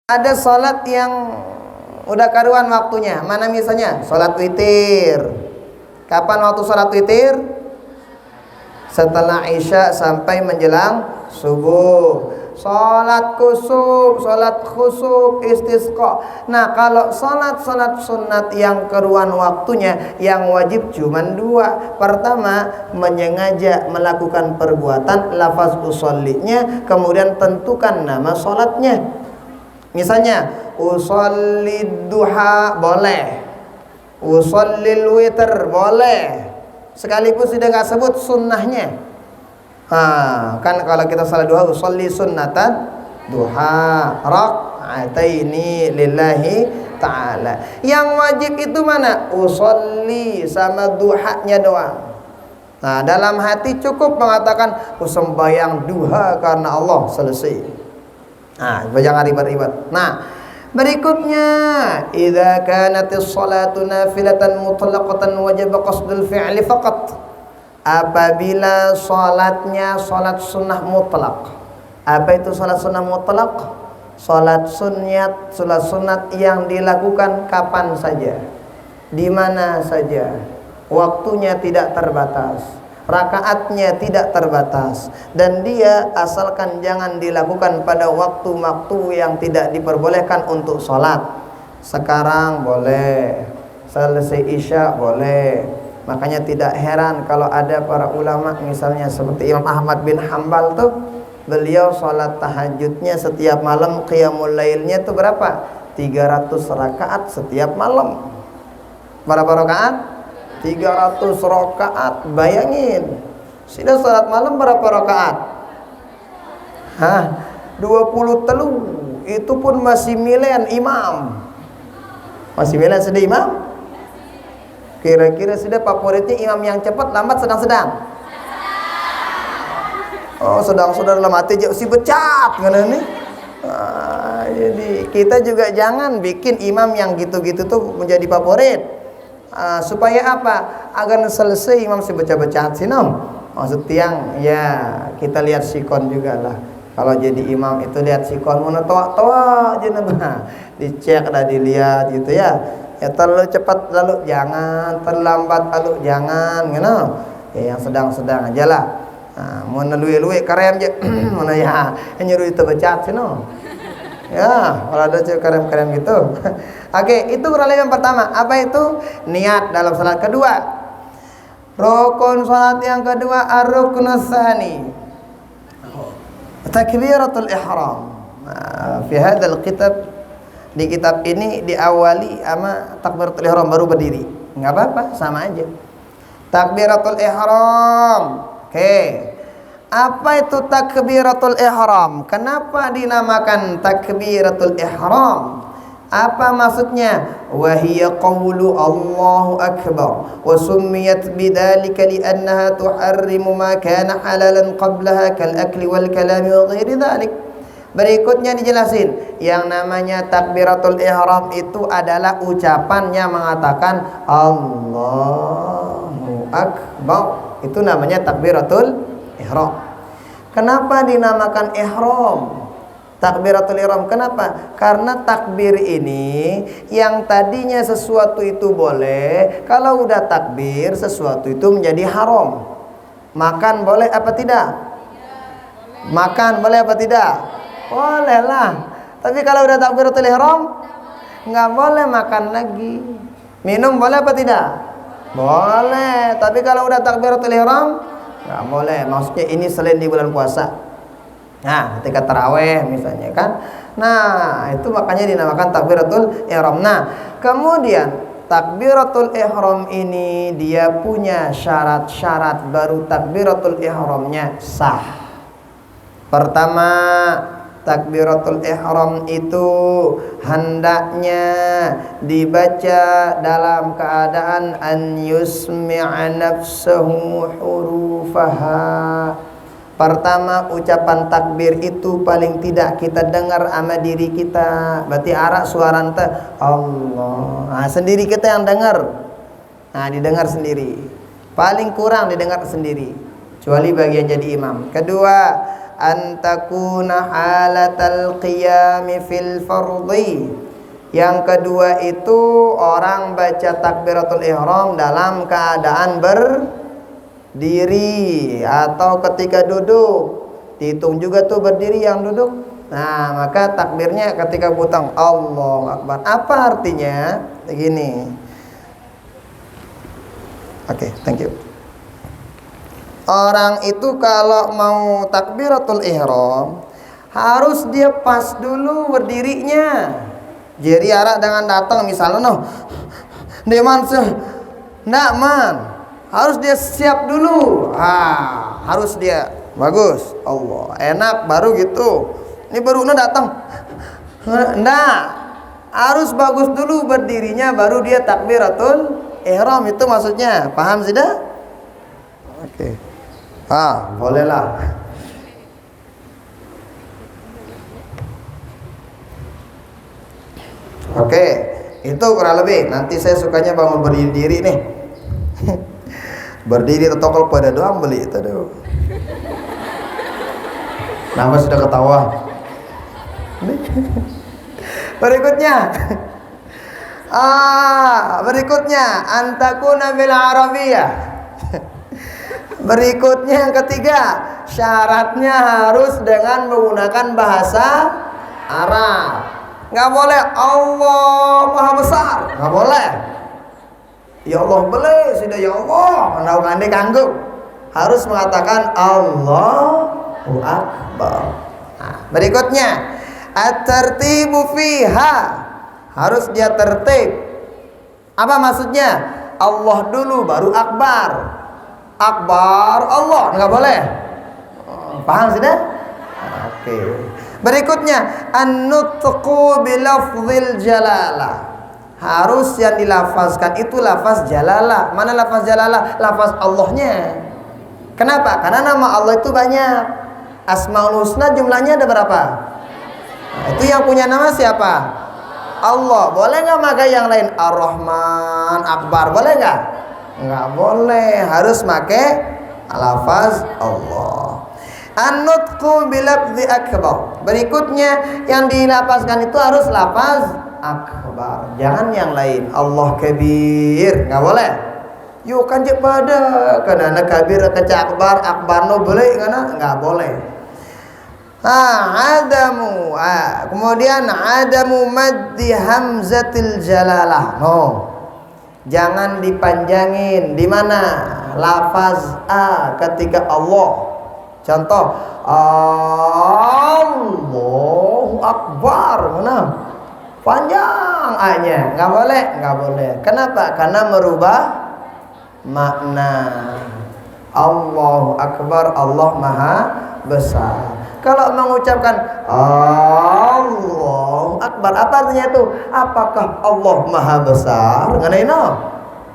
Ada sholat yang udah karuan waktunya. Mana misalnya? Sholat witir. Kapan waktu sholat witir? Setelah Isya sampai menjelang subuh. Sholat khusuf, istisqa. Nah, kalau sholat sunat yang keruan waktunya, yang wajib cuma dua. Pertama, menyengaja melakukan perbuatan lafaz usollinya, kemudian tentukan nama sholatnya. Misalnya ushollid duha boleh, ushallil witr boleh, sekalipun sudah nggak sebut sunnahnya. Kan kalau kita salat duha, usholli sunnatan duha rak'ataini lillahi ta'ala. Yang wajib itu mana? Usholli sama duhanya doang. Nah, dalam hati cukup mengatakan sembahyang duha karena Allah, selesai. Nah, jangan ribet-ribet. Nah, berikutnya, idza kanatis shalatu nafilatan mutlaqatan wajib qasdul fi'li faqat. Apabila salatnya salat sunnah mutlak. Apa itu salat sunnah mutlak? Salat sunat yang dilakukan kapan saja, di mana saja, waktunya tidak terbatas, rakaatnya tidak terbatas, dan dia asalkan jangan dilakukan pada waktu-waktu yang tidak diperbolehkan untuk sholat. Sekarang boleh, selesai Isya boleh. Makanya tidak heran kalau ada para ulama misalnya seperti Imam Ahmad bin Hambal tuh, beliau sholat tahajudnya setiap malam, qiyamul lailnya tuh berapa? 300 rakaat setiap malam. Berapa rakaat? 300 rakaat. Bayangin, sudah salat malam berapa rakaat? 20 telu. Itu pun masih milen imam. Masih milen sudah imam? Kira-kira sudah favoritnya imam yang cepat, lambat, sedang-sedang? Oh, sedang-sedang dalam hati si becat ngene nih. Jadi kita juga jangan bikin imam yang gitu-gitu tuh menjadi favorit. Supaya apa? Agar selesai imam si baca-baca sinom. Maksud tiang ya kita lihat sikon juga lah. Kalau jadi imam itu lihat sikon mana toa-toa jenengan. Dicek dah, dilihat gitu ya. Ya terlalu cepat lalu jangan, terlambat lalu jangan, gitu. Ya yang sedang-sedang aja lah. Mau nelui-lui karem je. Mana ya nyuruh itu baca sinom. Ya, kalau ada karem-karem gitu. Oke, itu rukun yang pertama. Apa itu? Niat dalam salat. Kedua, rukun salat yang kedua ar-ruknus tsani, takbiratul ihram. Fi hadzal kitab, di kitab ini diawali sama takbiratul ihram baru berdiri. Enggak apa-apa, sama aja. Takbiratul ihram. Oke. Apa itu takbiratul ihram? Kenapa dinamakan takbiratul ihram? Apa maksudnya? Wahiya qawlu Allahu akbar wa summiyat bidzalika li'annaha tuharrimu ma kana halalan qablaha kal akli wal kalami wa ghairi dzalik. Berikutnya dijelasin, yang namanya takbiratul ihram itu adalah ucapannya mengatakan Allahu akbar. Itu namanya takbiratul ihram. Kenapa dinamakan ihram? Takbiratul ihram. Kenapa? Karena takbir ini yang tadinya sesuatu itu boleh, kalau udah takbir sesuatu itu menjadi haram. Makan boleh apa tidak? Makan boleh apa tidak? Boleh lah. Tapi kalau udah takbiratul ihram nggak boleh makan lagi. Minum boleh apa tidak? Boleh. Tapi kalau udah takbiratul ihram nggak boleh. Maksudnya ini selain di bulan puasa. Nah, ketika taraweh misalnya kan. Nah, itu makanya dinamakan takbiratul ihram. Nah, kemudian takbiratul ihram ini dia punya syarat-syarat baru takbiratul ihramnya sah. Pertama, takbiratul ihram itu hendaknya dibaca dalam keadaan an yusmi'a nafsahu hurufaha. Pertama, ucapan takbir itu paling tidak kita dengar sama diri kita. Berarti arak suara ente Allah. Nah, sendiri kita yang dengar. Nah, didengar sendiri. Paling kurang didengar sendiri. Kecuali bagian jadi imam. Kedua, an takuna halatal qiyami fil fardhi. Yang kedua itu orang baca takbiratul ihram dalam keadaan berdiri atau ketika duduk. Dihitung juga tuh berdiri yang duduk. Nah, maka takbirnya ketika butang Allahu Akbar. Apa artinya? Begini. Oke, thank you. Orang itu kalau mau takbiratul ihram harus dia pas dulu berdirinya. Jadi arah dengan datang misalnya deman ndak man. Harus dia siap dulu. Harus dia bagus. Allah, enak baru gitu. Ini baru datang. Ndak. Harus bagus dulu berdirinya baru dia takbiratul ihram, itu maksudnya. Paham sudah? Oke. Bolehlah. Oke, itu kurang lebih. Nanti saya sukanya bangun berdiri nih. Berdiri atau kalau pada doang beli itu dulu. Nama sudah ketawa. Berikutnya antakuna bil arabiyah. Berikutnya yang ketiga, syaratnya harus dengan menggunakan bahasa Arab. Nggak boleh Allah Maha Besar, nggak boleh. Ya Allah boleh, sudah ya Allah, menaungan kanggo. Harus mengatakan Allahu Akbar. Berikutnya at-tartibu fiha, harus dia tertib. Apa maksudnya? Allah dulu baru Akbar. Akbar Allah, nggak boleh. Paham sudah? Oke. Berikutnya an-nutqu bilafzil jalalah. Harus yang dilafazkan itu lafaz jalalah. Mana lafaz jalalah? Lafaz Allahnya. Kenapa? Karena nama Allah itu banyak. Asmaul Husna jumlahnya ada berapa? Itu yang punya nama siapa? Allah. Boleh nggak pakai yang lain? Ar-Rahman, Akbar, boleh nggak? Nggak boleh. Harus pakai lafaz Allah. An-nutqu bilafzi akbar. Berikutnya yang dilafazkan itu harus lafaz akbar. Jangan yang lain. Allah kabir, nggak boleh. Yuk kan je pada karena kabir ke akbar, akbar no boleh karena nggak boleh. Adamu. Kemudian adamu maddi hamzatil jalalah. No. Jangan dipanjangin. Di mana? Lafaz a ketika Allah. Contoh Allahu Akbar. Mana? Panjang A-nya. Nggak boleh, nggak boleh. Kenapa? Karena merubah makna. Allahu Akbar, Allah Maha Besar. Kalau mengucapkan Allahu Akbar, apa artinya itu? Apakah Allah Maha Besar? Nggak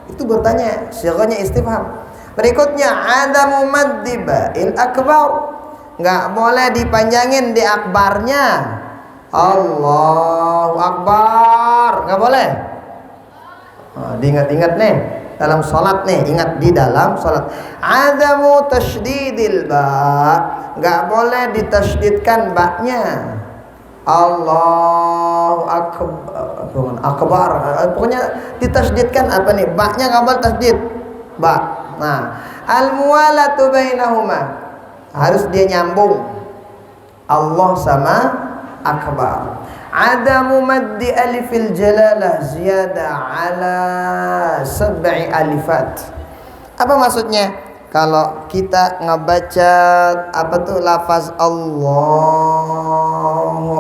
itu bertanya, siaganya istifham. Berikutnya adamu maddi ba'il akbar. Nggak boleh dipanjangin di akbarnya. Allahu Akbar, nggak boleh. Diingat-ingat nih dalam sholat nih, ingat di dalam sholat. Adamu tasydidil ba', nggak boleh ditasydidkan ba-nya. Allahu Akbar, pokoknya ditasydidkan apa nih? Ba-nya nggak boleh tasydid. Ba. Nah, al-muwalatu bainahuma, harus dia nyambung Allah sama akbar. Adamu maddi alifil jalalah ziyada ala sab'i alifat. Apa maksudnya? Kalau kita ngebaca apa tuh lafaz Allahu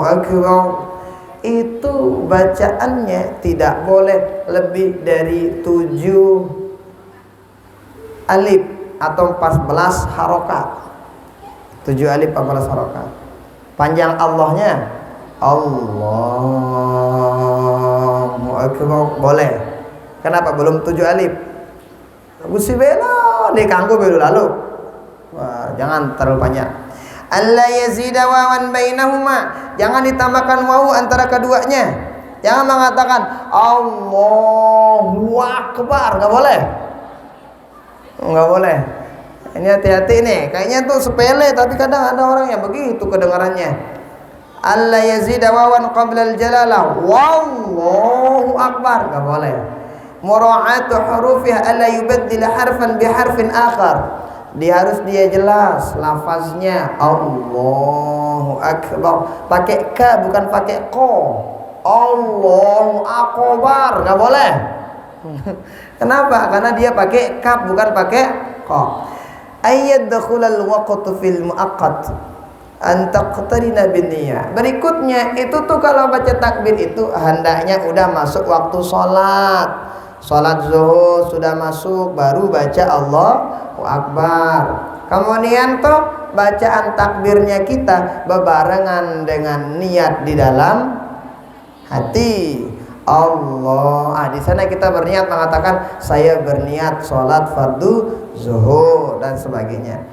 Akbar, itu bacaannya tidak boleh lebih dari 7 alif atau 14 harokat. 7 alif 14 harokat. Panjang Allahnya Allahu Akbar boleh. Kenapa belum 7 alif? Gusi bela nih kanggo belu lalu. Wah, jangan terlalu panjang. Alla yazida wawan bainahuma, jangan ditambahkan wawu antara keduanya. Jangan mengatakan Allahu Akbar, enggak boleh. Enggak boleh. Ini hati-hati nih, kayaknya tuh sepele tapi kadang ada orang yang begitu kedengarannya. Allah yazida wawan qabla al-jalalah. Wallahu akbar, enggak boleh. Mura'atu hurufiha alla yubaddil harfan bi harfin akhar. Dia jelas lafaznya Allahu akbar. Pakai ka bukan pakai ko. Allahu akbar, enggak boleh. Kenapa? Karena dia pakai kaf bukan pakai ko. Ayyadkhulal waqtu fil muaqqat an taqtarina binniyah. Berikutnya itu tuh kalau baca takbir itu hendaknya udah masuk waktu sholat. Sholat zuhur sudah masuk baru baca Allahu akbar. Kemudian tuh bacaan takbirnya kita bebarengan dengan niat di dalam hati. Allah. Di sana kita berniat mengatakan saya berniat sholat fardu zuhur dan sebagainya.